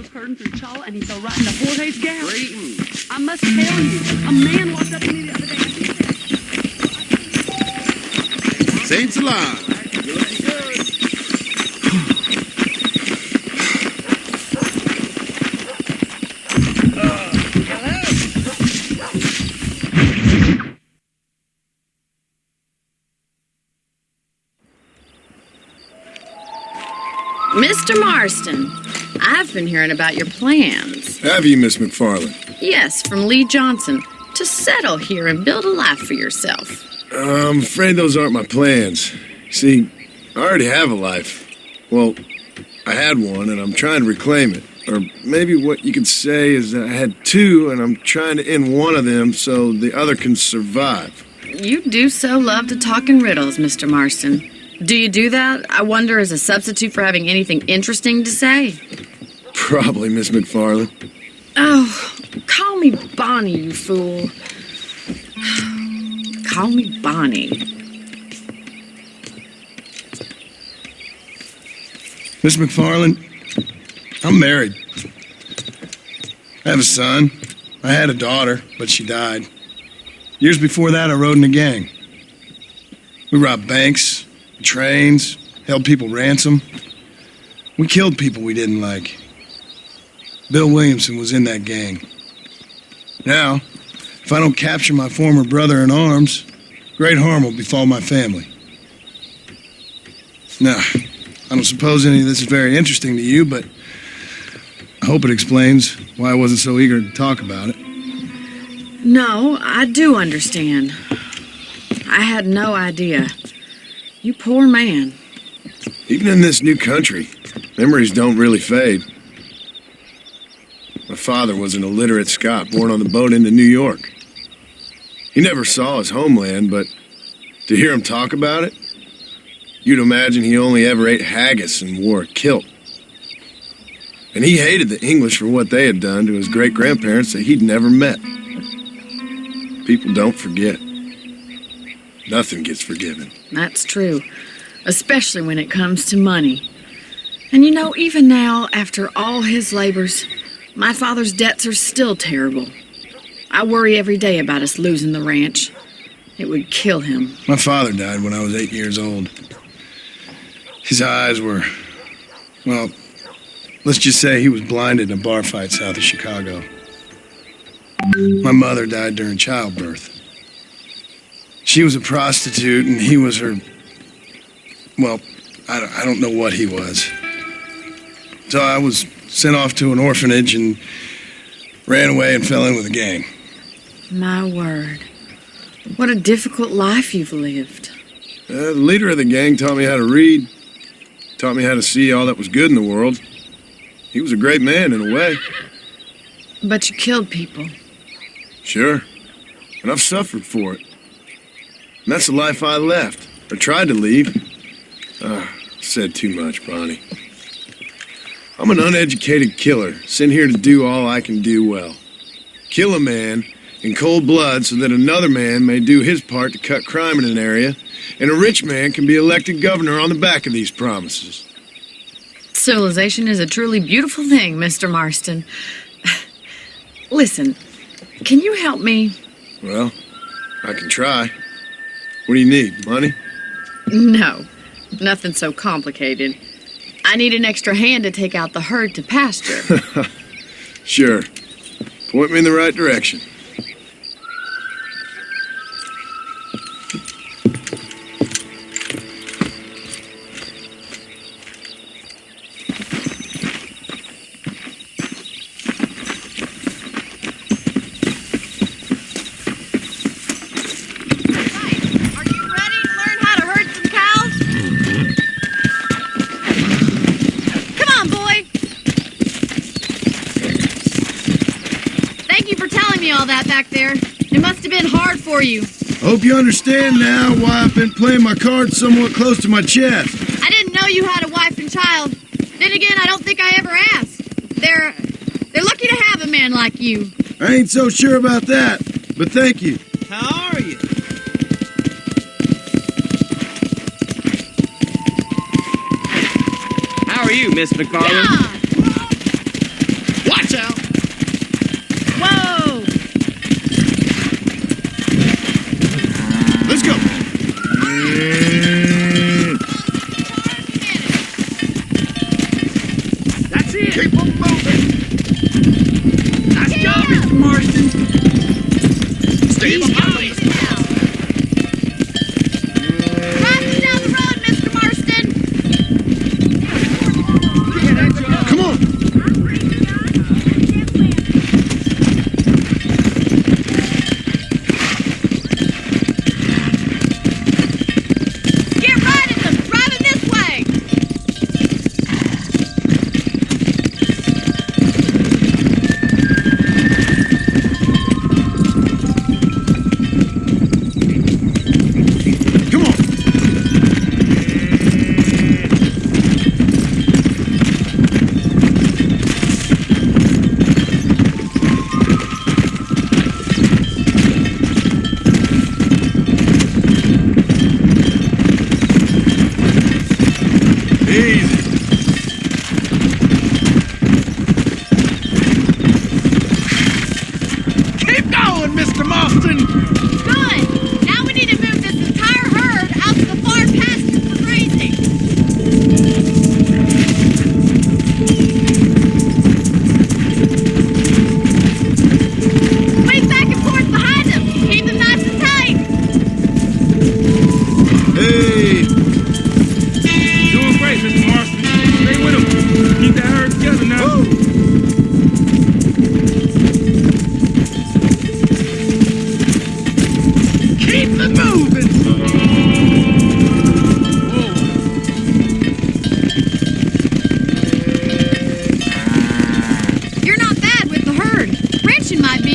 was herding through Chaw and he fell right into Jorge's gap. I must tell you, a man walked up to me the other day and he said, Saints alive. You're looking good. Mr. Marston, I've been hearing about your plans. Have you, Miss McFarland? Yes, from Lee Johnson, to settle here and build a life for yourself. I'm afraid those aren't my plans. See, I already have a life. Well, I had one, and I'm trying to reclaim it. Or maybe what you could say is that I had two, and I'm trying to end one of them so the other can survive. You do so love to talk in riddles, Mr. Marston. Do you do that, I wonder, as a substitute for having anything interesting to say? Probably, Miss McFarland. Oh, call me Bonnie, you fool. Call me Bonnie. Miss McFarland, I'm married. I have a son. I had a daughter, but she died. Years before that, I rode in a gang. We robbed banks, trains, held people ransom. We killed people we didn't like. Bill Williamson was in that gang. Now, if I don't capture my former brother in arms, great harm will befall my family. Now, I don't suppose any of this is very interesting to you, but I hope it explains why I wasn't so eager to talk about it. No, I do understand. I had no idea. You poor man. Even in this new country, memories don't really fade. My father was an illiterate Scot born on the boat into New York. He never saw his homeland, but to hear him talk about it, you'd imagine he only ever ate haggis and wore a kilt. And he hated the English for what they had done to his great-grandparents that he'd never met. People don't forget. Nothing gets forgiven. That's true, especially when it comes to money. And you know, even now, after all his labors, my father's debts are still terrible. I worry every day about us losing the ranch. It would kill him. My father died when I was 8 years old. His eyes were, well, let's just say he was blinded in a bar fight south of Chicago. My mother died during childbirth. She was a prostitute, and he was her, well, I don't know what he was. So I was sent off to an orphanage and ran away and fell in with a gang. My word. What a difficult life you've lived. The leader of the gang taught me how to read, taught me how to see all that was good in the world. He was a great man in a way. But you killed people. Sure. And I've suffered for it. And that's the life I left, or tried to leave. Said too much, Bonnie. I'm an uneducated killer, sent here to do all I can do well. Kill a man in cold blood so that another man may do his part to cut crime in an area, and a rich man can be elected governor on the back of these promises. Civilization is a truly beautiful thing, Mr. Marston. Listen, can you help me? Well, I can try. What do you need, money? No, nothing so complicated. I need an extra hand to take out the herd to pasture. Sure. Point me in the right direction. All that back there. It must have been hard for you. Hope you understand now why I've been playing my cards somewhat close to my chest. I didn't know you had a wife and child. Then again, I don't think I ever asked. They're lucky to have a man like you. I ain't so sure about that, but thank you. How are you? How are you, Miss McFarland? Yeah.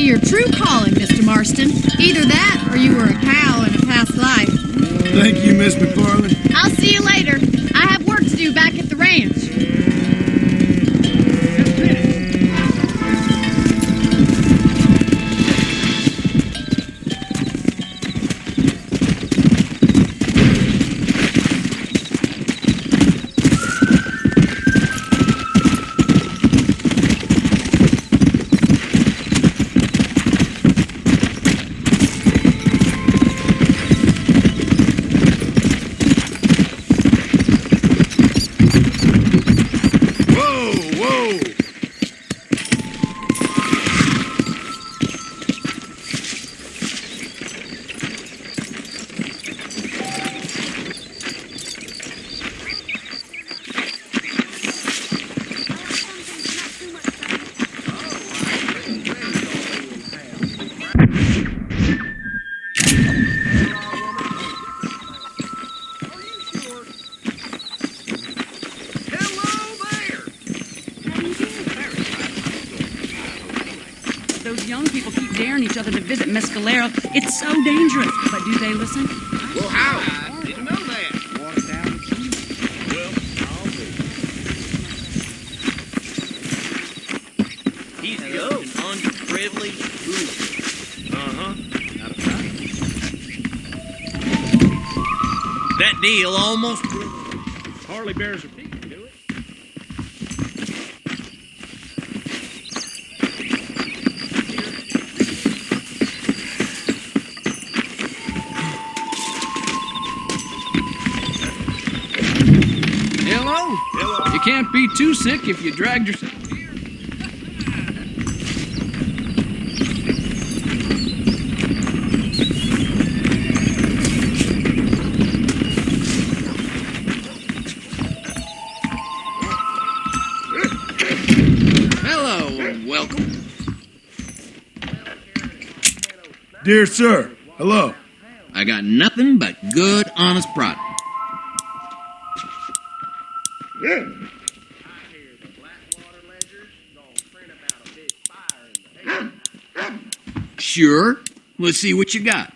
be your true calling, Mr. Marston. Either that, or you were a cow in a past life. Thank you, Miss McFarland. I'll see you later. I have work to do back at the ranch. Those young people keep daring each other to visit Mescalero. It's so dangerous. But do they listen? Well, how? I didn't know that. Walk down and see. Well, I'll do. He's young, underprivileged, foolish. Uh-huh. Not a problem. That deal almost hardly bears repeating, do it? Hello? Hello. You can't be too sick if you dragged yourself here. Hello and welcome. Dear sir, hello. I got nothing but good, honest product. Sure. Let's see what you got.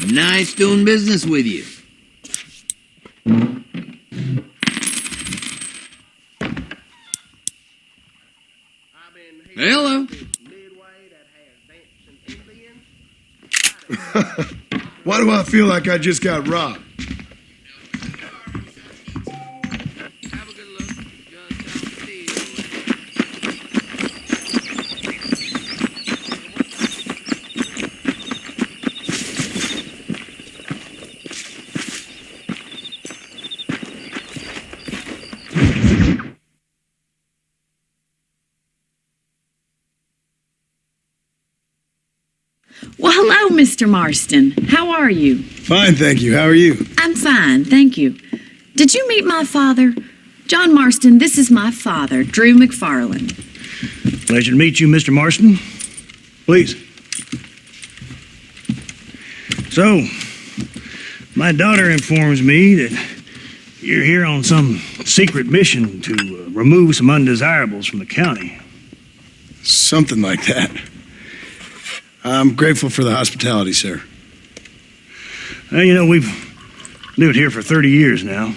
Nice doing business with you. Hello. Why do I feel like I just got robbed? Well, hello, Mr. Marston. How are you? Fine, thank you. How are you? I'm fine, thank you. Did you meet my father? John Marston, this is my father, Drew McFarland. Pleasure to meet you, Mr. Marston. Please. So, my daughter informs me that you're here on some secret mission to remove some undesirables from the county. Something like that. I'm grateful for the hospitality, sir. Well, you know, we've lived here for 30 years now.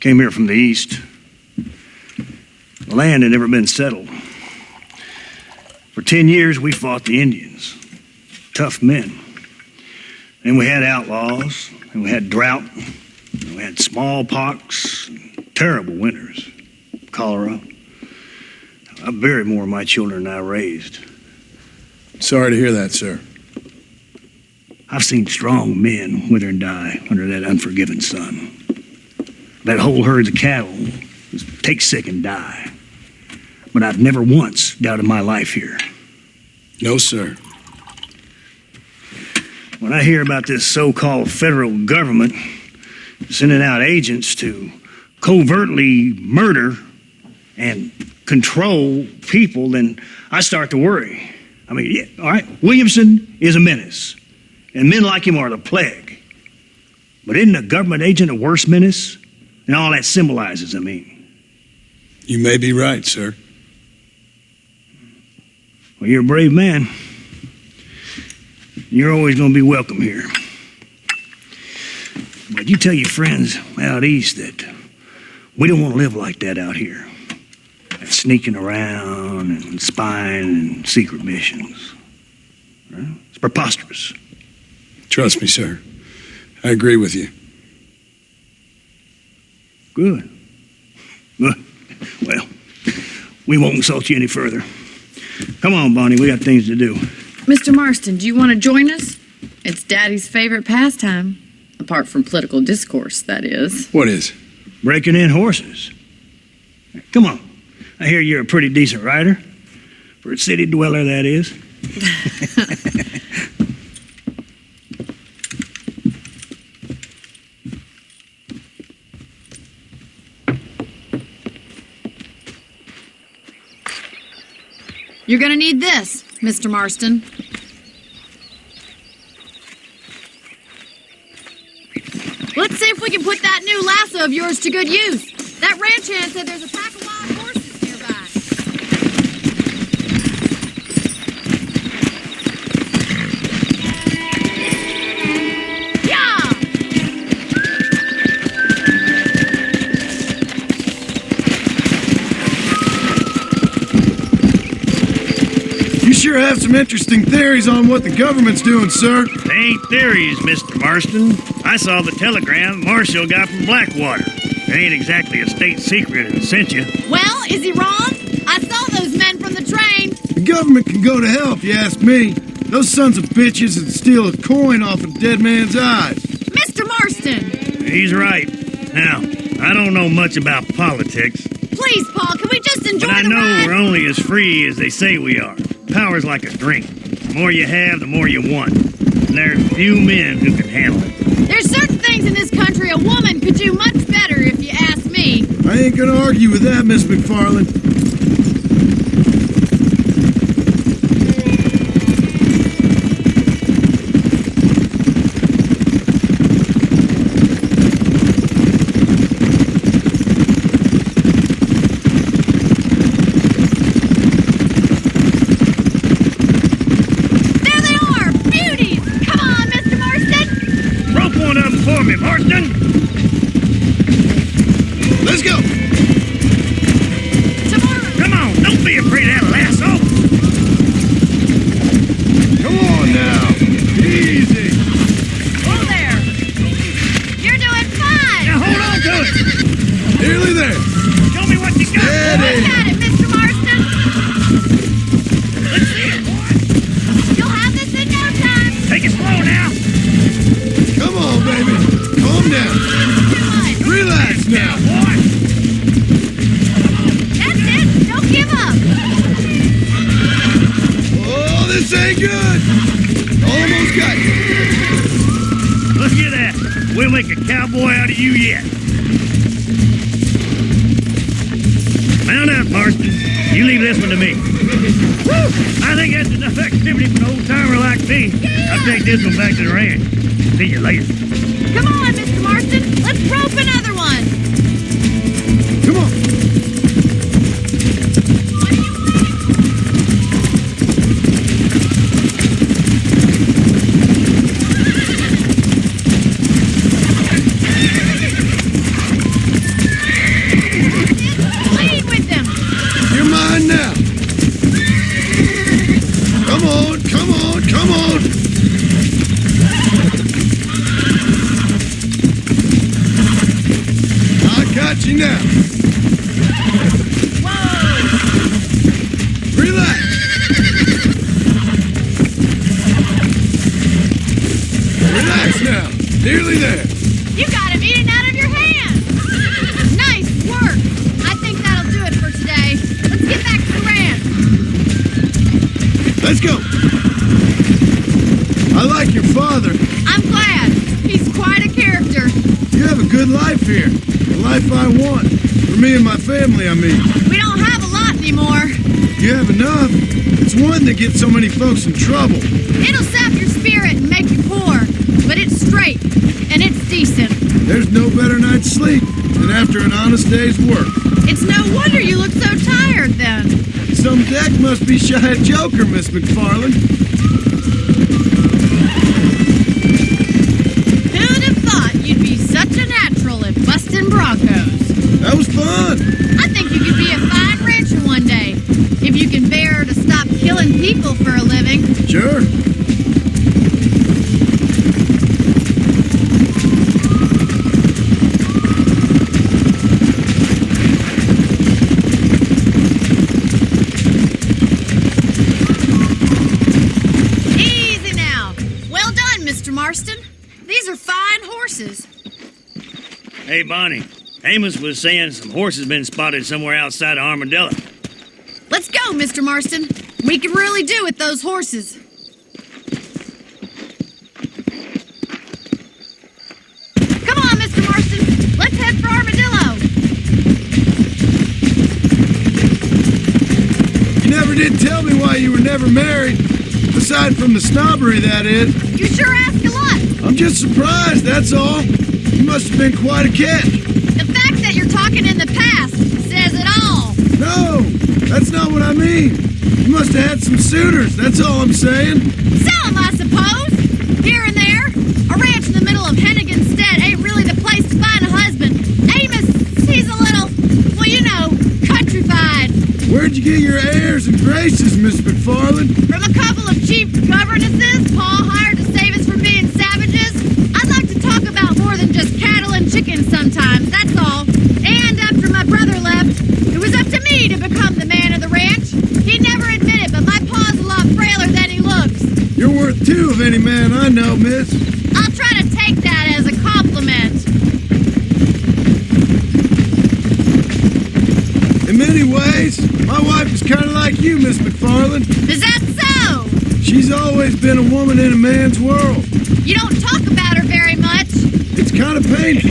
Came here from the east. The land had never been settled. For 10 years, we fought the Indians. Tough men. And we had outlaws, and we had drought, and we had smallpox, and terrible winters, cholera. I buried more of my children than I raised. Sorry to hear that, sir. I've seen strong men wither and die under that unforgiving sun. That whole herds of cattle just take sick and die. But I've never once doubted my life here. No, sir. When I hear about this so-called federal government sending out agents to covertly murder and control people, then I start to worry. I mean, yeah, all right, Williamson is a menace, and men like him are the plague. But isn't a government agent a worse menace? And all that symbolizes, I mean. You may be right, sir. Well, you're a brave man. You're always going to be welcome here. But you tell your friends out east that we don't want to live like that out here. Sneaking around and spying and secret missions. Right? It's preposterous. Trust me, sir. I agree with you. Good. Good. Well, we won't insult you any further. Come on, Bonnie, we got things to do. Mr. Marston, do you want to join us? It's Daddy's favorite pastime. Apart from political discourse, that is. What is? Breaking in horses. Come on. I hear you're a pretty decent rider. For a city dweller, that is. You're gonna need this, Mr. Marston. Let's see if we can put that new lasso of yours to good use. That ranch hand said there's a pack of wild horses nearby. Yeah! You sure have some interesting theories on what the government's doing, sir. They ain't theories, Mr. Marston. I saw the telegram Marshall got from Blackwater. It ain't exactly a state secret it sent you. Well, is he wrong? I saw those men from the train. The government can go to hell if you ask me. Those sons of bitches would steal a coin off a dead man's eyes. Mr. Marston! He's right. Now, I don't know much about politics, Please, Paul, can we just enjoy but I the know ride? we're only as free as they say we are. Power's like a drink. The more you have, the more you want. And there's few men who can handle it. There's certain things in this country a woman could do much better, if you ask me. I ain't gonna argue with that, Miss McFarland. There they are! Beauties! Come on, Mr. Marston! Rope one of them for me, Marston! Let's go! Tomorrow! Come on, don't be afraid of that lasso! Come on now! Easy! Oh, there! You're doing fine! Now hold on to it! Nearly there! Show me what you got, boy! Steady. Look at it, Mr. Marston! Let's see it, boy! You'll have this in no time! Take it slow now! Come on, baby! Calm down! Too much! Relax now! boy! That's it! Don't give up! Oh, this ain't good! Almost got you! Look at that! We'll make a cowboy out of you yet! Mount up, Marston. You leave this one to me. Woo! I think that's enough activity for an old-timer like me. I'll take this one back to the ranch. See you later. Come on, Mr. Marston! Let's rope another one! Come on! What do you want? Lead with them! You're mine now! Come on, come on, come on! I got you now! Whoa! Relax! Relax now! Nearly there! You got him eating out of your hand! Nice work! I think that'll do it for today. Let's get back to the ranch. Let's go! I like your father. I'm glad. He's quite a character. You have a good life here. The life I want. For me and my family, I mean. We don't have a lot anymore. You have enough. It's one that gets so many folks in trouble. It'll sap your spirit and make you poor. But it's straight. And it's decent. There's no better night's sleep than after an honest day's work. It's no wonder you look so tired then. Some deck must be shy at Joker, Miss McFarland. Who'd have thought you'd be such a natural at busting Broncos? That was fun. I think you could be a fine rancher one day, if you can bear to stop killing people for a living. Sure. Easy now. Well done, Mr. Marston. These are fine horses. Hey, Bonnie. Amos was saying some horses been spotted somewhere outside of Armadillo. Let's go, Mr. Marston. We can really do with those horses. Come on, Mr. Marston. Let's head for Armadillo. You never did tell me why you were never married. Aside from the snobbery, that is. You sure ask a lot. I'm just surprised, that's all. You must have been quite a catch. The fact that you're talking in the past says it all. No, that's not what I mean. You must have had some suitors, that's all I'm saying. Some, I suppose. Here and there. A ranch in the middle of Hennigan's Stead ain't really the place to find a husband. Amos, he's a little, well, you know, countrified. Where'd you get your airs and graces, Miss McFarland? From a couple of cheap governesses Paul hired to save us from being savages. I'd like to talk about more than just cattle and chickens sometimes, that's all. And after my brother left, it was up to me to become the man of the ranch. He'd never admit it, but my pa's a lot frailer than he looks. You're worth two of any man I know, miss. I'll try to take that as a compliment. In many ways, my wife is kind of like you, Miss McFarland. Is that so? She's always been a woman in a man's world. You don't talk about her very much. It's kind of painful,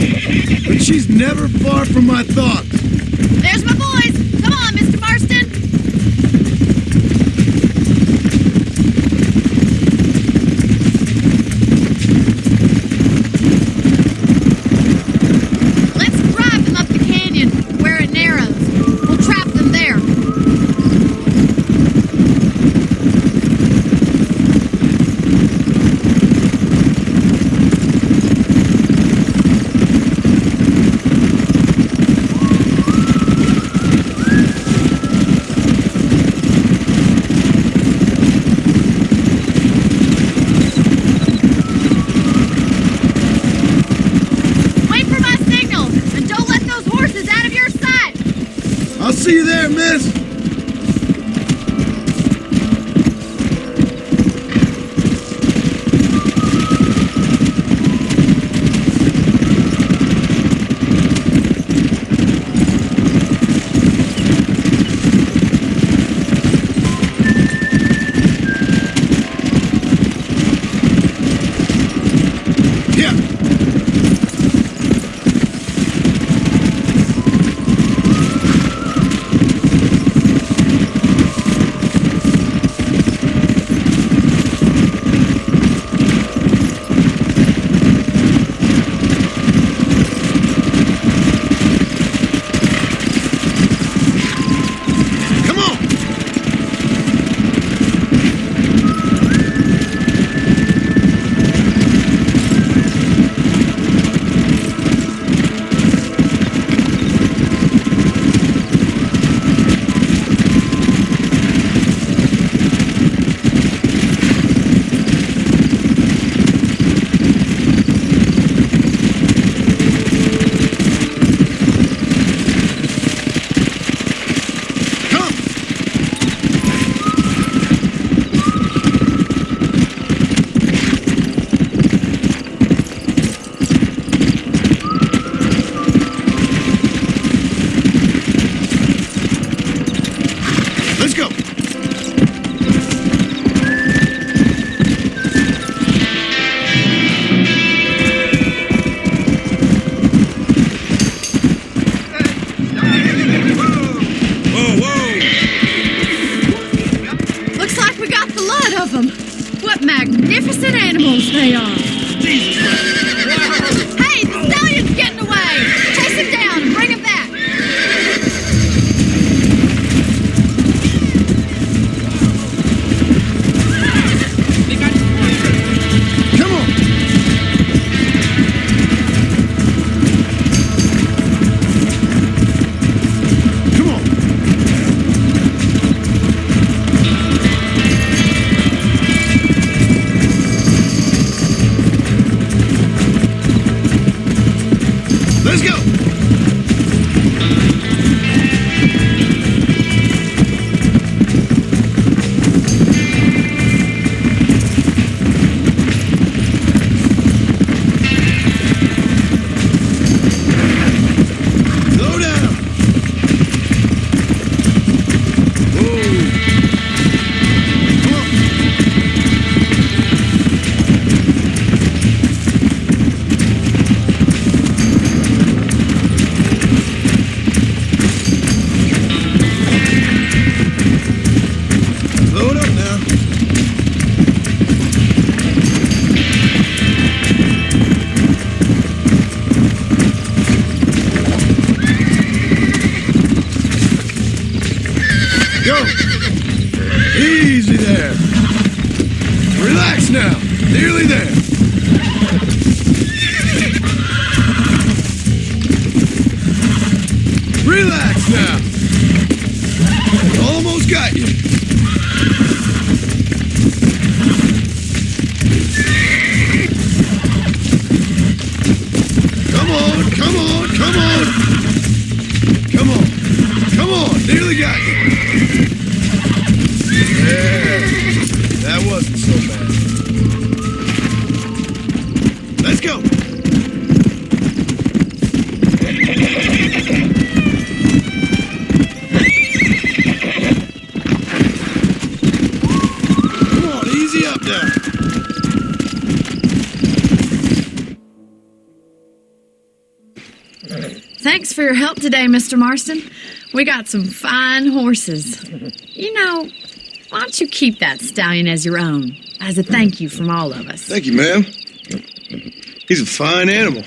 but she's never far from my thoughts. There's my boys. Come on, Mr. Marston. Let's drive them up the canyon where it narrows. We'll trap them there. Wait for my signal, and don't let those horses out of your sight. I'll see you there, miss. Yeah. Come on. Come. Let's go. Whoa, whoa! Looks like we got the lot of them. What magnificent animals they are. Jesus Christ! Hey, the stallion's getting away. Chase him down and bring him back. easy there. Relax now. Nearly there. Relax now. Almost got you. Come on, come on, come on. Come on, come on. Nearly got you. Yeah, that wasn't so bad. Let's go. Come on, easy up now. Thanks for your help today, Mr. Marston. We got some fine horses. You know, why don't you keep that stallion as your own, as a thank you from all of us? Thank you, ma'am. He's a fine animal.